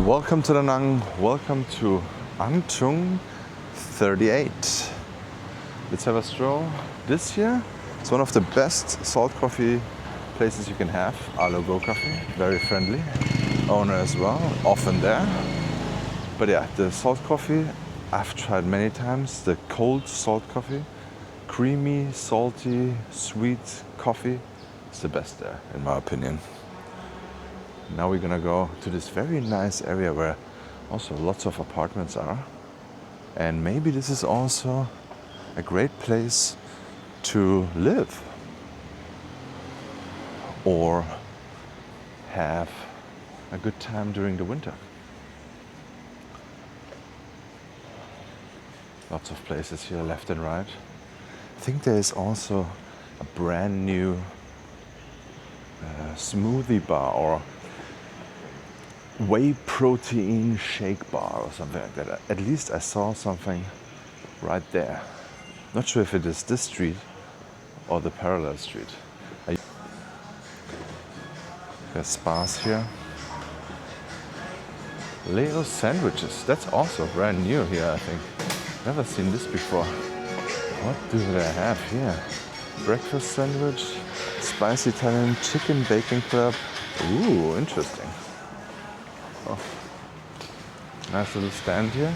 Welcome to Da Nang, welcome to An Thượng 38. Let's have a stroll. This here is one of the best salt coffee places you can have. Go Coffee, very friendly. Owner as well, often there. But yeah, the salt coffee, I've tried many times. The cold salt coffee, creamy, salty, sweet coffee, is the best there, in my opinion. Now we're gonna go to this very nice area where also lots of apartments are. And maybe this is also a great place to live or have a good time during the winter. Lots of places here left and right. I think there is also a brand new smoothie bar or whey protein shake bar or something like that. At least I saw something right there. Not sure if it is this street or the parallel street. There's spas here. Leo sandwiches. That's also brand new here, I think. Never seen this before. What do they have here? Breakfast sandwich, spicy Italian chicken bacon club. Ooh, interesting. Oh. Nice little stand here.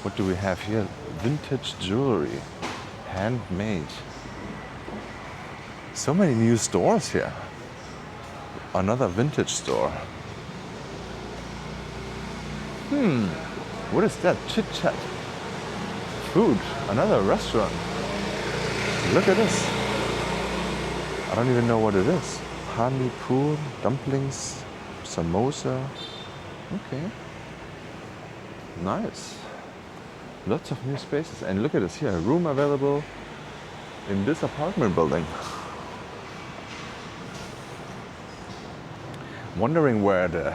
What do we have here? Vintage jewelry, handmade. So many new stores here. Another vintage store. What is that? Chit Chat. Food. Another restaurant. Look at this. I don't even know what it is. Pani pur, dumplings, samosa. Okay. Nice. Lots of new spaces. And look at this here. Room available in this apartment building. Wondering where the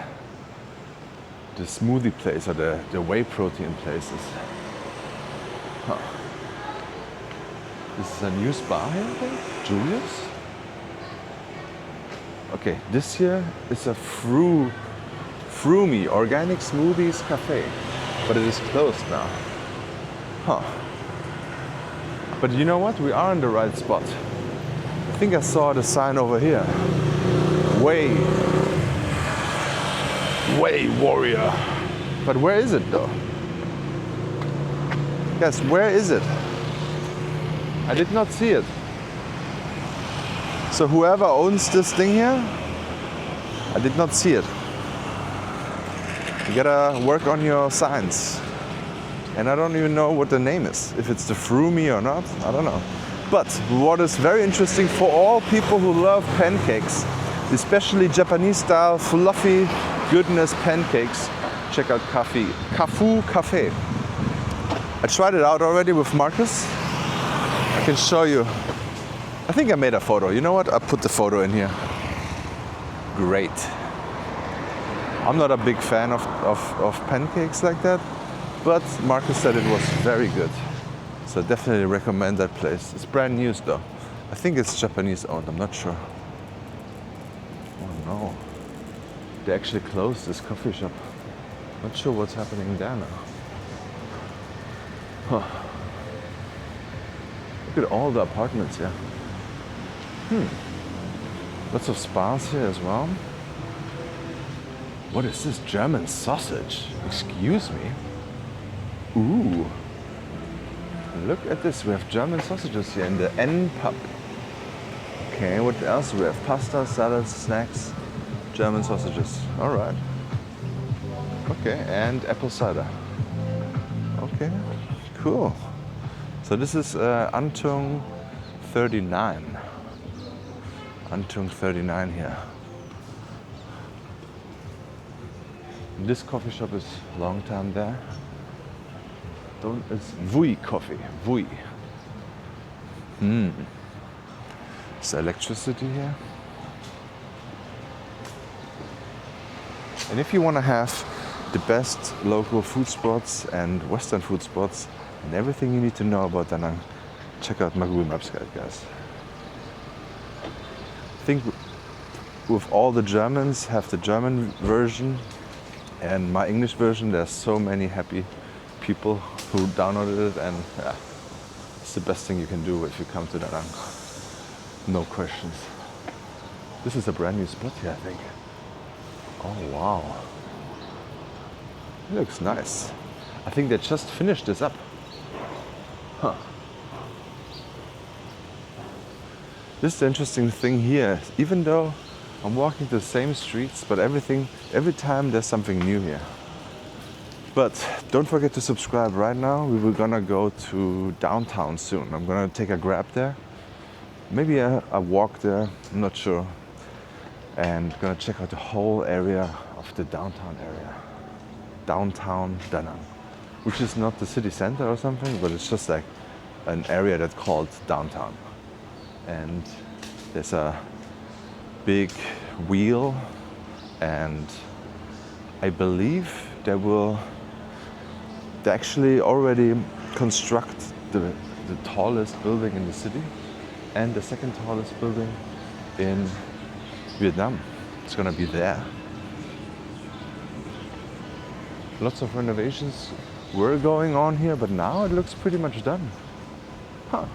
smoothie place or the whey protein place is. Huh. This is a new spa here, I think? Julius? Okay, this here is a Froomy Organic Smoothies Cafe, but it is closed now. Huh. But you know what? We are in the right spot. I think I saw the sign over here. Whey Warrior. But where is it though? Guys, where is it? I did not see it. So whoever owns this thing here, I did not see it. You gotta work on your signs. And I don't even know what the name is. If it's the Froomy or not, I don't know. But what is very interesting for all people who love pancakes, especially Japanese style fluffy goodness pancakes, check out Kafu Cafe. I tried it out already with Marcus. I can show you. I think I made a photo. You know what? I'll put the photo in here. Great. I'm not a big fan of pancakes like that, but Marcus said it was very good. So definitely recommend that place. It's brand new though. I think it's Japanese owned, I'm not sure. Oh no. They actually closed this coffee shop. Not sure what's happening there now. Huh. Look at all the apartments here. Lots of spas here as well. What is this? German sausage? Excuse me? Ooh. Look at this. We have German sausages here in the N pub. Okay, what else do we have? Pasta, salads, snacks, German sausages. Alright. Okay, and apple cider. Okay, cool. So this is An Thượng 39. An Thượng 39 here. This coffee shop is long time there. It's Vui Coffee. Vui. There's electricity here. And if you want to have the best local food spots and Western food spots and everything you need to know about Da Nang, check out my Google Maps guide, guys. I think with all the Germans have the German version And my English version, there's so many happy people who downloaded it, and yeah, it's the best thing you can do if you come to Da Nang. No questions. This is a brand new spot here, I think. Oh wow. It looks nice. I think they just finished this up. Huh. This is the interesting thing here. Even though I'm walking the same streets, but every time there's something new here. But don't forget to subscribe right now. We were gonna go to downtown soon. I'm gonna take a Grab there. Maybe a walk there, I'm not sure. And gonna check out the whole area of the downtown area. Downtown Da Nang. Which is not the city center or something, but it's just like an area that's called downtown. And there's a big wheel, and I believe they actually already construct the tallest building in the city and the second tallest building in Vietnam. It's gonna be there. Lots of renovations were going on here, but now it looks pretty much done. Huh.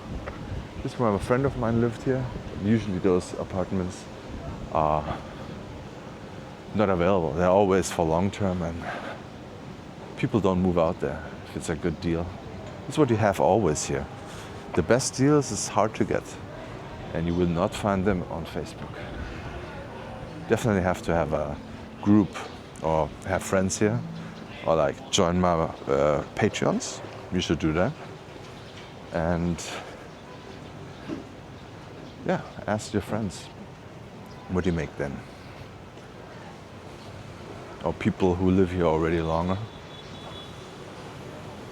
This is where a friend of mine lived here. Usually those apartments are not available. They're always for long term, and people don't move out there if it's a good deal. It's what you have always here. The best deals is hard to get, and you will not find them on Facebook. Definitely have to have a group or have friends here, or like join my Patreons. You should do that. And yeah, ask your friends, what do you make then? Or people who live here already longer.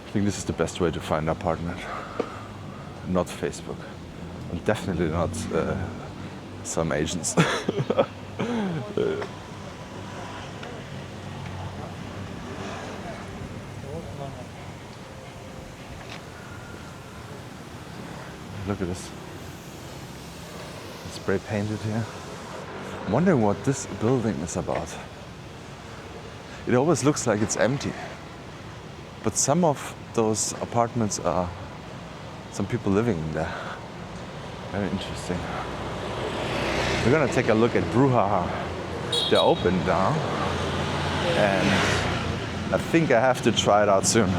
I think this is the best way to find an apartment. Not Facebook. And definitely not some agents. Look at this. It's spray painted here. I'm wondering what this building is about. It always looks like it's empty. But some of those apartments are some people living in there. Very interesting. We're gonna take a look at Brouhaha. They're open now. And I think I have to try it out soon.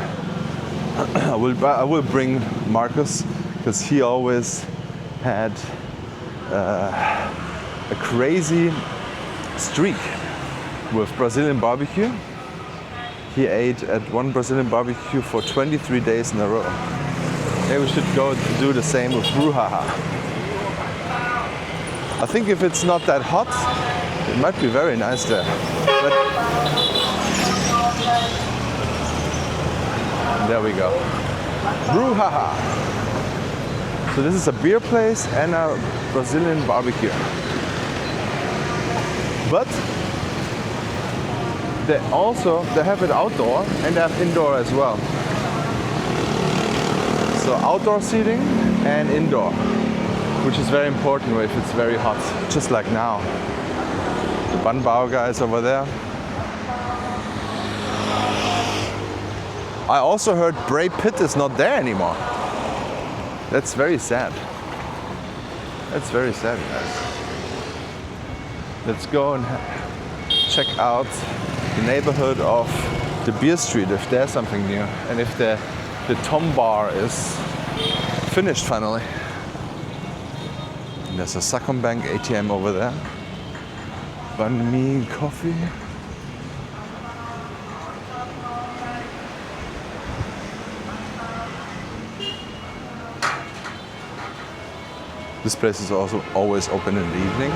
I will bring Marcus, because he always had a crazy streak with Brazilian barbecue. He ate at one Brazilian barbecue for 23 days in a row. Maybe we should go do the same with Brouhaha. I think if it's not that hot, it might be very nice there. But there we go. Brouhaha. So this is a beer place and a Brazilian barbecue. But they have it outdoor and they have indoor as well. So outdoor seating and indoor, which is very important if it's very hot, just like now. The Ban Bao guys over there. I also heard Bray Pitt is not there anymore. That's very sad. That's very sad, guys. Let's go and check out the neighborhood of the Beer Street, if there's something new, and if the Tom Bar is finished finally. And there's a Sacombank ATM over there. Banh mi coffee. This place is also always open in the evening.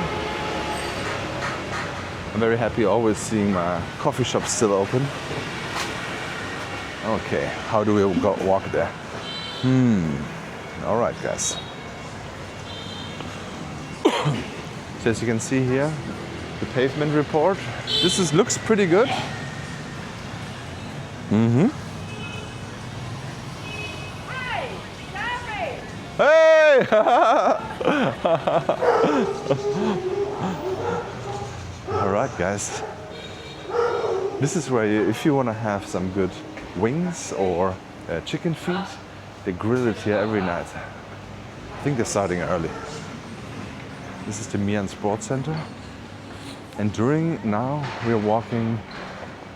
I'm very happy always seeing my coffee shop still open. Okay, how do we walk there? All right, guys. So as you can see here, the pavement report. This looks pretty good. Hey! All right, guys. This is where if you want to have some good wings or chicken feet, they grill it here every night. I think they're starting early. This is the Mian Sports Center. And during now, we're walking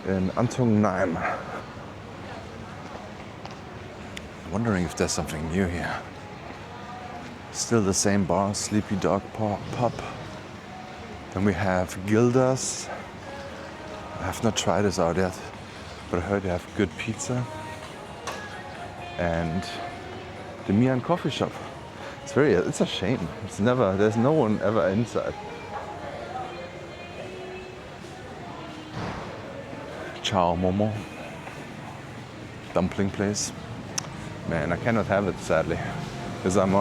in An Thượng. Wondering if there's something new here. Still the same bar, Sleepy Dog Pub. Then we have Gilda's. I have not tried this out yet, but I heard they have good pizza. And the Mian coffee shop. It's a shame. There's no one ever inside. Chow Momo. Dumpling place. Man, I cannot have it sadly, because I'm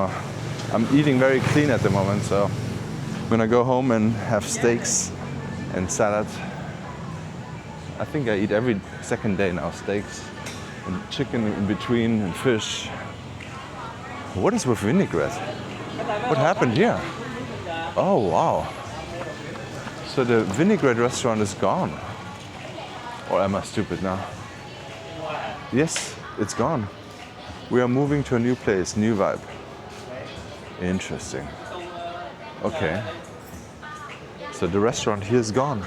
eating very clean at the moment. So I'm gonna go home and have steaks and salad. I think I eat every second day now steaks and chicken in between and fish. What is with vinaigrette? What happened here? Oh wow! So the vinaigrette restaurant is gone. Or am I stupid now? Yes, it's gone. We are moving to a new place, new vibe. Interesting. Okay. So the restaurant here is gone.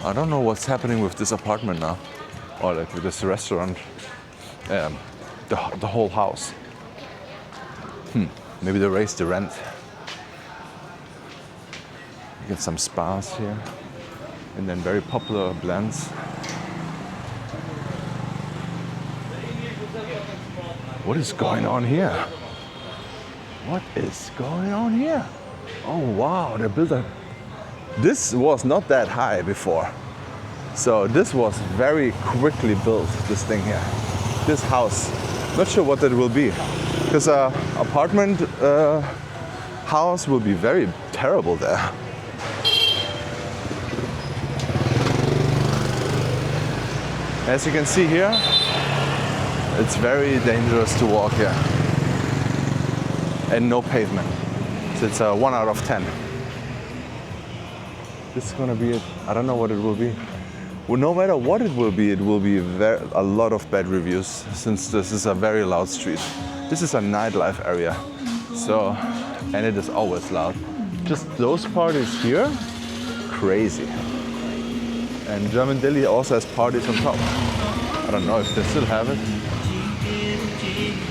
I don't know what's happening with this apartment now. Or like with this restaurant. The whole house. Maybe they raised the rent. You get some spas here. And then very popular blends. What is going on here? What is going on here? Oh wow, they built a... This was not that high before. So this was very quickly built, this thing here. This house. Not sure what that will be. Because apartment house will be very terrible there. As you can see here, it's very dangerous to walk here. And no pavement. So it's a 1 out of 10. This is gonna be it. I don't know what it will be. Well, no matter what it will be a lot of bad reviews, since this is a very loud street. This is a nightlife area. So, and it is always loud. Just those parties here, crazy. And German Delhi also has parties on top. I don't know if they still have it.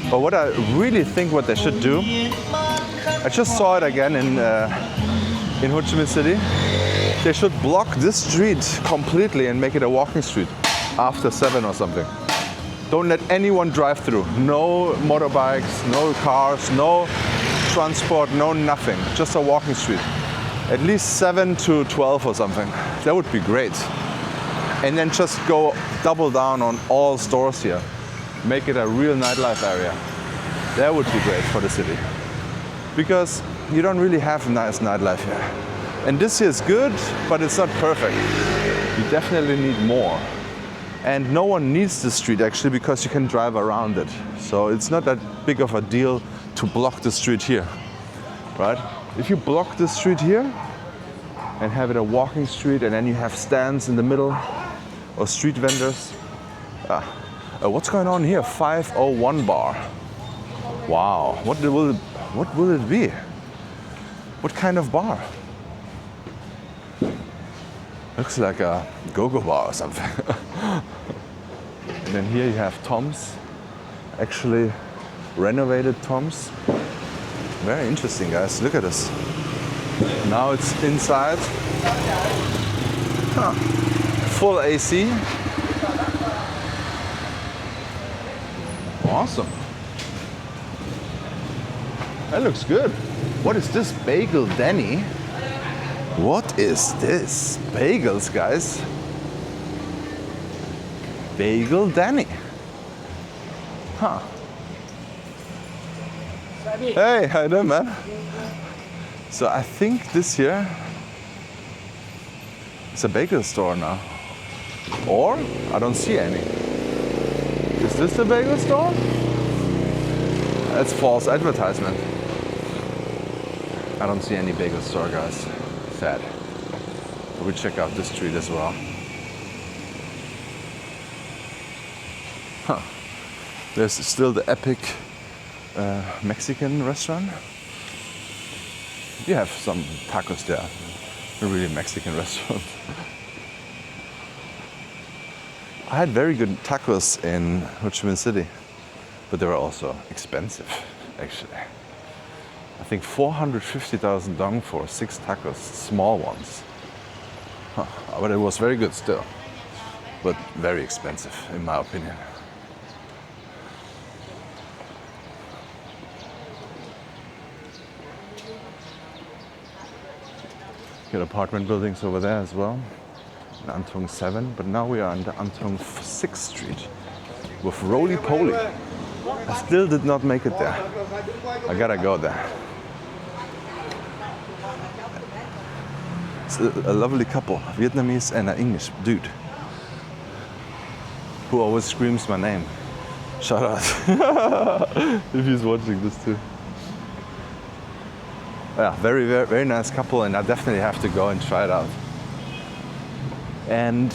But what I really think what they should do, I just saw it again in Ho Chi Minh City. They should block this street completely and make it a walking street after 7 or something. Don't let anyone drive through. No motorbikes, no cars, no transport, no nothing. Just a walking street. At least 7 to 12 or something. That would be great. And then just go double down on all stores here. Make it a real nightlife area. That would be great for the city. Because you don't really have a nice nightlife here. And this here is good, but it's not perfect. You definitely need more. And no one needs the street actually, because you can drive around it. So it's not that big of a deal to block the street here, right? If you block the street here and have it a walking street, and then you have stands in the middle or street vendors. What's going on here? 501 bar. Wow, what will it be? What kind of bar? Looks like a go-go bar or something. And then here you have Tom's, actually renovated Tom's. Very interesting, guys. Look at this. Now it's inside. Full AC. Awesome. That looks good. What is this? Bagel Danny? What is this? Bagels, guys. Bagel Danny. Huh. Hey, how you doing, man? So I think this here is a bagel store now. Or I don't see any. Is this the bagel store? That's false advertisement. I don't see any bagel store, guys. Sad. But we check out this street as well. There's still the epic Mexican restaurant. You have some tacos there. A really Mexican restaurant. I had very good tacos in Ho Chi Minh City, but they were also expensive, actually. I think 450,000 dong for 6 tacos, small ones. But it was very good still, but very expensive in my opinion. Got apartment buildings over there as well. An Thượng 7, but now we are on the An Thượng 6th Street with Roly Poly. I still did not make it there. I gotta go there. It's a lovely couple, Vietnamese and an English dude, who always screams my name. Shout out if he's watching this too. Yeah, very, very, very nice couple, and I definitely have to go and try it out. And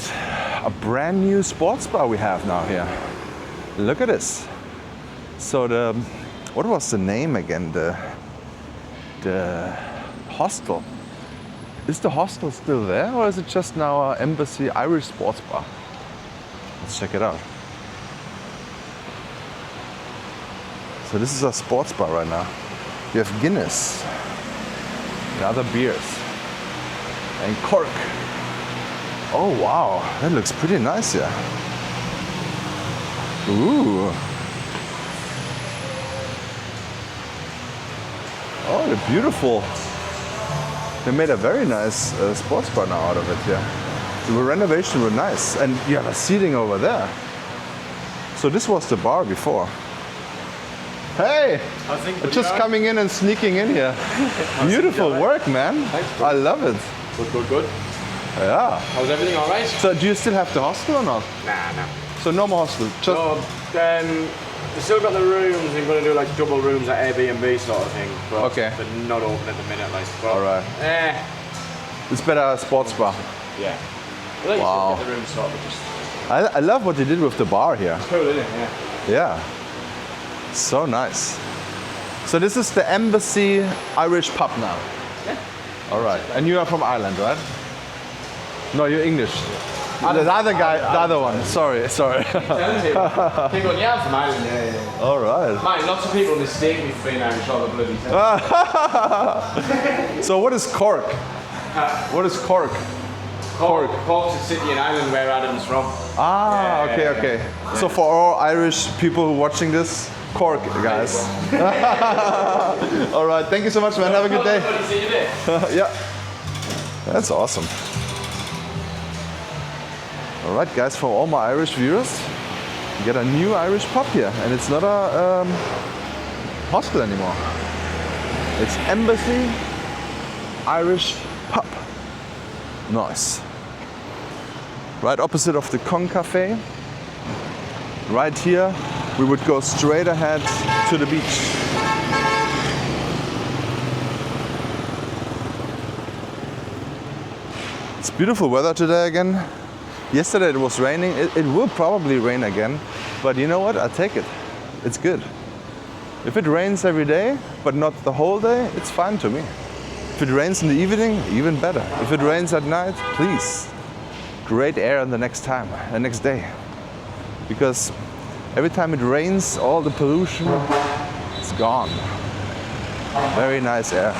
a brand new sports bar we have now here. Look at this. So what was the name again? The hostel. Is the hostel still there, or is it just now our Embassy Irish Sports Bar? Let's check it out. So this is a sports bar right now. You have Guinness and other beers and cork. Oh wow, that looks pretty nice here. Ooh. Oh, they're beautiful. They made a very nice sports bar now out of it, yeah. The renovation was nice, and you have a seating over there. So this was the bar before. Hey, just coming in and sneaking in here. Beautiful work, man. Thanks, I love it. Good. Yeah. How's everything all right? So do you still have the hostel or not? Nah. So no more hostel. Just We still got the rooms. We're going to do like double rooms at Airbnb sort of thing. But okay. They're not open at the minute, like. But, all right. It's better a sports bar. Yeah. Well, wow. get the room sorted. Just... I love what you did with the bar here. It's cool, isn't it? Yeah. Yeah. So nice. So this is the Embassy Irish pub now. Yeah. All right. And you are from Ireland, right? No, you're English. The other guy, the other one. Sorry. People, yeah, I'm from Ireland. Yeah. All right. Man, lots of people mistake me for being Irish all the bloody time. So what is Cork? What is Cork? Cork's a city in Ireland where Adam's from. Ah, yeah, okay. Yeah. So for all Irish people who are watching this, Cork, guys. All right. Thank you so much, man. Have a good day. See you there. Yeah. That's awesome. All right, guys, for all my Irish viewers, you get a new Irish pub here, and it's not a hostel anymore. It's Embassy Irish Pub. Nice. Right opposite of the Kong Cafe. Right here, we would go straight ahead to the beach. It's beautiful weather today again. Yesterday it was raining. It will probably rain again, but you know what? I'll take it. It's good. If it rains every day, but not the whole day, it's fine to me. If it rains in the evening, even better. If it rains at night, please. Great air the next day. Because every time it rains, all the pollution is gone. Very nice air.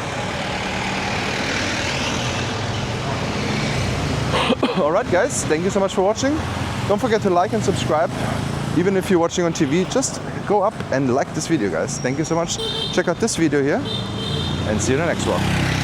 Alright guys, thank you so much for watching. Don't forget to like and subscribe. Even if you're watching on TV, just go up and like this video, guys. Thank you so much. Check out this video here and see you in the next one.